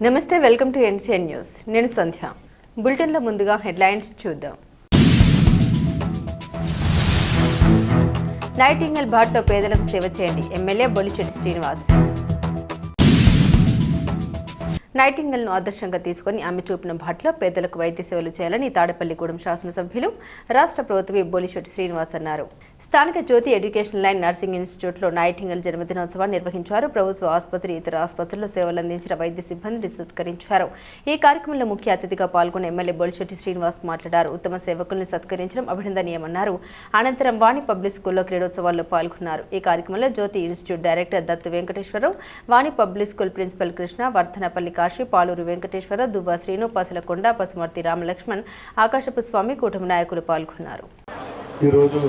నమస్తే, welcome to NCN news. నేను సంధ్య. బులెటిన్లో ముందుగా హెడ్లైన్స్ చూద్దాం. నైటింగల్ బాటలో పేదలకు సేవ చేయండి, ఎమ్మెల్యే బొలిశెట్టి శ్రీనివాస్. నైటింగల్ను ఆదర్శంగా తీసుకుని ఆమె చూపిన బాటలో పేదలకు వైద్య సేవలు చేయాలని తాడేపల్లిగూడెం శాసనసభ్యులు రాష్ట్ర ప్రభుత్వ బొలిశెట్టి శ్రీనివాస్ అన్నారు. స్థానిక జ్యోతి ఎడ్యుకేషన్ లైన్ నర్సింగ్ ఇన్స్టిట్యూట్లో నైటింగల్ జన్మదినోత్సవాన్ని నిర్వహించారు. ప్రభుత్వ ఆసుపత్రి, ఇతర ఆసుపత్రుల్లో సేవలు అందించిన వైద్య సిబ్బందిని సత్కరించారు. ఈ కార్యక్రమంలో ముఖ్య అతిథిగా పాల్గొన్న ఎమ్మెల్యే బొలిశెట్టి శ్రీనివాస్ మాట్లాడారు. ఉత్తమ సేవకుల్ని సత్కరించడం అభినందనీయమన్నారు. అనంతరం వాణి పబ్లిక్ స్కూల్లో క్రీడోత్సవాల్లో పాల్గొన్నారు. ఈ కార్యక్రమంలో Jyothi institute director Dattu Venkateswara Rao, Vani public school principal Krishna, Vardhanapalli Kasi, Paluru Venkateswara, Duvva Srinu, Pasulakonda, Pasumarthi Ramalakshman, Akasapu Swamy కూటమి నాయకులు పాల్గొన్నారు. ఈరోజు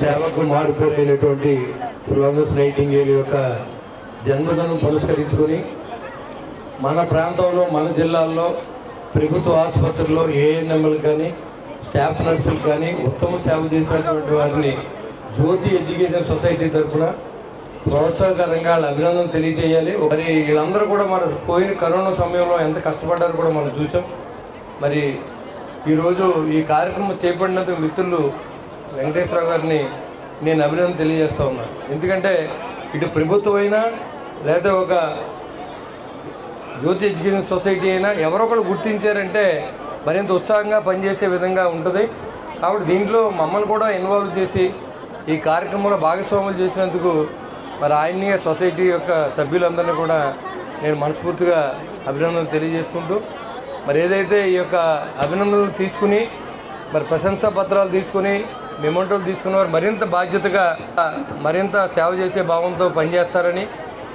సేవకు మారిపోయినటువంటి ఫ్లోరెన్స్ నైటింగేల్ యొక్క జన్మదినం పురస్కరించుకొని మన ప్రాంతంలో, మన జిల్లాల్లో ప్రభుత్వ ఆసుపత్రుల్లో ఏఎన్ఎంలు కానీ, స్టాఫ్ నర్సులు కానీ ఉత్తమ సేవ చేసినటువంటి వారిని జ్యోతి ఎడ్యుకేషన్ సొసైటీ తరఫున ప్రోత్సాహకరంగా అభినందన తెలియజేయాలి. మరి వీళ్ళందరూ కూడా మన పోయిన కరోనా సమయంలో ఎంత కష్టపడ్డారో కూడా మనం చూసాం. మరి ఈరోజు ఈ కార్యక్రమం చేపట్టినందుకు మిత్రులు వెంకటేశ్వరరావు గారిని నేను అభినందన తెలియజేస్తూ ఉన్నాను. ఎందుకంటే ఇటు ప్రభుత్వం అయినా లేదా ఒక జ్యోతి ఎడ్యుకేషన్ సొసైటీ అయినా ఎవరో ఒకరు గుర్తించారంటే మరింత ఉత్సాహంగా పనిచేసే విధంగా ఉంటుంది. కాబట్టి దీంట్లో మమ్మల్ని కూడా ఇన్వాల్వ్ చేసి ఈ కార్యక్రమంలో భాగస్వాములు చేసినందుకు మరి ఆయన్ని సొసైటీ యొక్క సభ్యులందరినీ కూడా నేను మనస్ఫూర్తిగా అభినందనలు తెలియజేసుకుంటూ, మరి ఏదైతే ఈ యొక్క అభినందనలు తీసుకుని మరి ప్రశంసా పత్రాలు తీసుకుని మెమోంటోలు తీసుకున్న వారు మరింత బాధ్యతగా మరింత సేవ చేసే భావంతో పనిచేస్తారని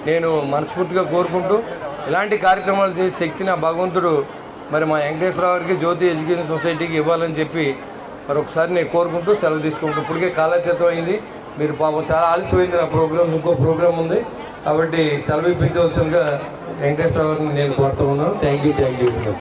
నేను మనస్ఫూర్తిగా కోరుకుంటూ, ఇలాంటి కార్యక్రమాలు చేసే శక్తిని ఆ భగవంతుడు మరి మా వెంకటేశ్వరరావు గారికి జ్యోతి ఎడ్యుకేషన్ సొసైటీకి ఇవ్వాలని చెప్పి మరొకసారి నేను కోరుకుంటూ సెలవు తీసుకుంటూ, ఇప్పటికే కాలాతీతం అయింది. మీరు పాపం చాలా ఆలస్యమైంది. నా ప్రోగ్రామ్ ఇంకో ప్రోగ్రామ్ ఉంది కాబట్టి సెలవు ఇప్పించవలసిందిగా వెంకటేశ్వరరావు గారిని నేను కోరుతూ ఉన్నాను. Thank you.